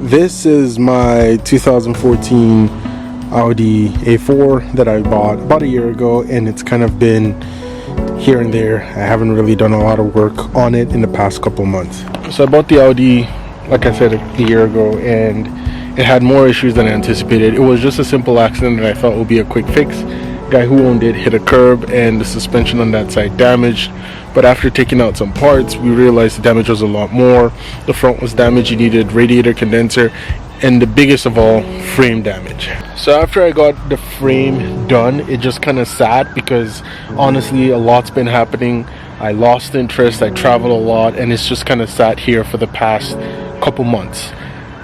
This is my 2014 Audi A4 that I bought about a year ago, and it's kind of been here and there. I haven't really done a lot of work on it in the past couple months. So I bought the Audi, like I said, a year ago, and it had more issues than I anticipated. It was just a simple accident that I thought would be a quick fix. Guy who owned it hit a curb and the suspension on that side damaged, but after taking out some parts we realized the damage was a lot more. The front was damaged, you needed radiator, condenser, and the biggest of all, frame damage. So after I got the frame done, it just kind of sat because honestly a lot's been happening. I lost interest, I traveled a lot, and it's just kind of sat here for the past couple months.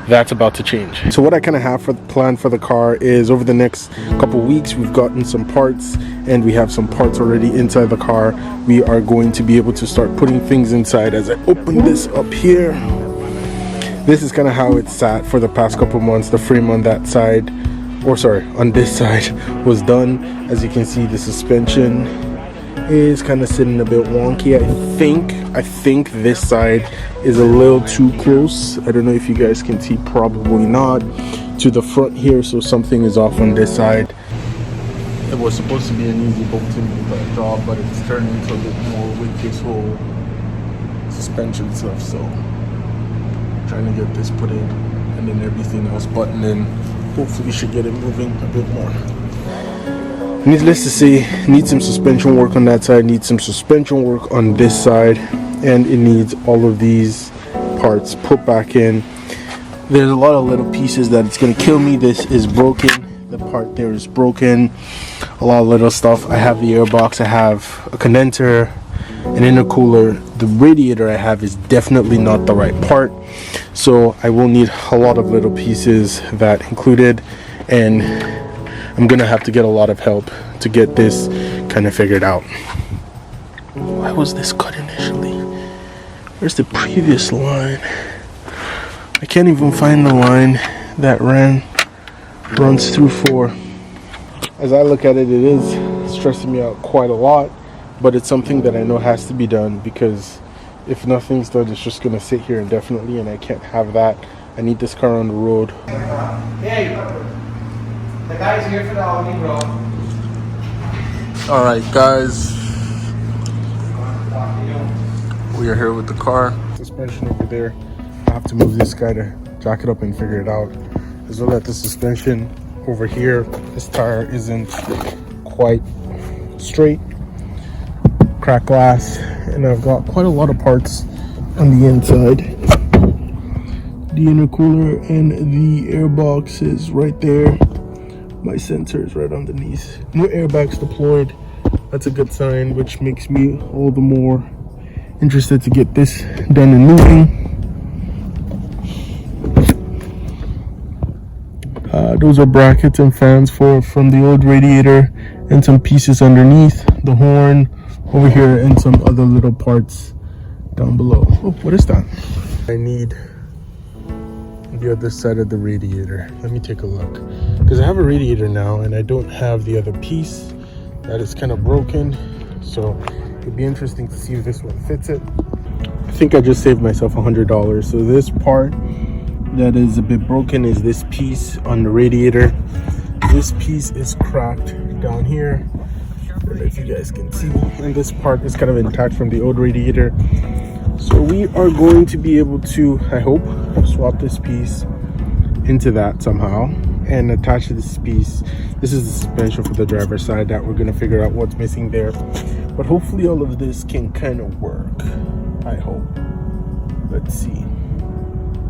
That's about to change. So what I kind of have for the plan for the car is over the next couple weeks we've gotten some parts, and we have some parts already inside the car. We are going to be able to start putting things inside. As I open this up here, this is kind of how it's sat for the past couple months. The frame on that side, or sorry, on this side was done. As you can see, the suspension is kind of sitting a bit wonky. I think this side is a little too close. I don't know if you guys can see, probably not, to the front here, so something is off on this side. It was supposed to be an easy bolting job, but it's turned into a bit more with this whole suspension stuff. So trying to get this put in, and then everything else buttoned in. Hopefully should get it moving a bit more. Needless to say, need some suspension work on that side, need some suspension work on this side, and it needs all of these parts put back in. There's a lot of little pieces that it's going to kill me. This is broken, the part there is broken, a lot of little stuff. I have the airbox, I have a condenser, an intercooler. The radiator I have is definitely not the right part, so I will need a lot of little pieces that included, and I'm gonna have to get a lot of help to get this kind of figured out. Why was this cut initially? Where's the previous line? I can't even find the line that runs through 4. As I look at it, it is stressing me out quite a lot, but it's something that I know has to be done, because if nothing's done, it's just gonna sit here indefinitely, and I can't have that. I need this car on the road. Hey, the guy's here for the Audi, bro. Alright guys, we are here with the car. Suspension over there. I have to move this guy to jack it up and figure it out. As well as the suspension over here, this tire isn't quite straight. Cracked glass, and I've got quite a lot of parts on the inside. The intercooler and the airbox is right there. My sensor is right underneath. No airbags deployed. That's a good sign, which makes me all the more interested to get this done and moving. Those are brackets and fans from the old radiator, and some pieces underneath the horn over here, and some other little parts down below. Oh, what is that? I need the other side of the radiator. Let me take a look, because I have a radiator now and I don't have the other piece that is kind of broken, so it'd be interesting to see if this one fits it. I think I just saved myself $100. So this part that is a bit broken is this piece on the radiator. This piece is cracked down here, I don't know if you guys can see, and this part is kind of intact from the old radiator. So we are going to be able to, I hope, swap this piece into that somehow and attach this piece. This is the suspension for the driver's side that we're going to figure out what's missing there. But hopefully all of this can kind of work, I hope. Let's see.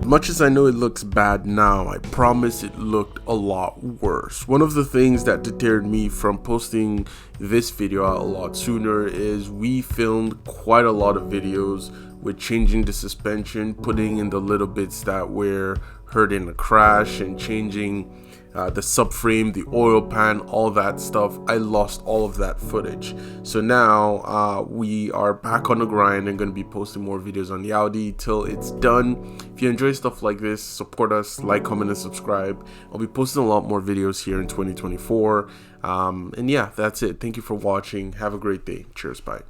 Much as I know it looks bad now, I promise it looked a lot worse. One of the things that deterred me from posting this video out a lot sooner is we filmed quite a lot of videos with changing the suspension, putting in the little bits that were hurt in the crash, and changing the subframe, the oil pan, all that stuff. I lost all of that footage. So now we are back on the grind and going to be posting more videos on the Audi till it's done. If you enjoy stuff like this, support us, like, comment, and subscribe. I'll be posting a lot more videos here in 2024. And yeah, that's it. Thank you for watching. Have a great day. Cheers. Bye.